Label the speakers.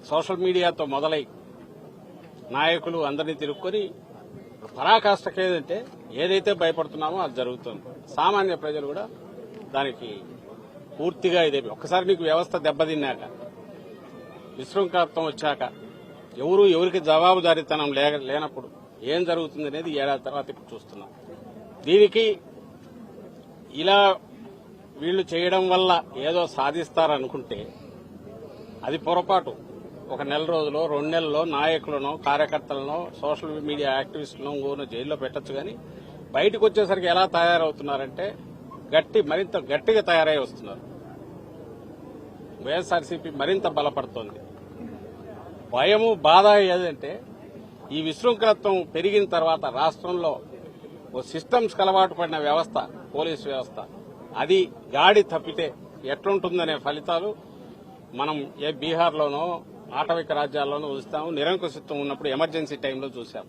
Speaker 1: Social మీడియాతో మొదలై నాయకులు అందరినీ తిరుక్కొని పరాకాష్ఠకి ఏదైతే భయపడుతున్నామో అది జరుగుతుంది. సామాన్య ప్రజలు కూడా దానికి పూర్తిగా ఇదే. ఒక్కసారి నీకు వ్యవస్థ దెబ్బతిన్నాక, విశృంఖలత్వం వచ్చాక, ఎవరికి జవాబుదారీతనం లేనప్పుడు ఏం జరుగుతుంది అనేది ఏడాది తర్వాత ఇప్పుడు చూస్తున్నాం. దీనికి ఇలా వీళ్లు చేయడం వల్ల ఏదో సాధిస్తారనుకుంటే అది పొరపాటు. ఒక నెల రోజులో 2 నెలల్లో నాయకులను, కార్యకర్తలను, సోషల్ మీడియా యాక్టివిస్టులను జైల్లో పెట్టచ్చు. కానీ బయటకు వచ్చేసరికి ఎలా తయారవుతున్నారంటే మరింత గట్టిగా తయారై వస్తున్నారు. వైఎస్ఆర్సీపీ మరింత బలపడుతోంది. భయము, బాధ ఏదంటే ఈ విశృంఖలత్వం పెరిగిన తర్వాత రాష్ట్రంలో ఓ సిస్టమ్స్ అలవాటు పడిన వ్యవస్థ, పోలీసు వ్యవస్థ, అది గాడి తప్పితే ఎట్లుంటుందనే ఫలితాలు మనం బీహార్లోనో ఆటవిక రాజ్యాల్లోనూ చూస్తాము. నిరంకుశత్వం ఉన్నప్పుడు ఎమర్జెన్సీ టైంలో చూశాం.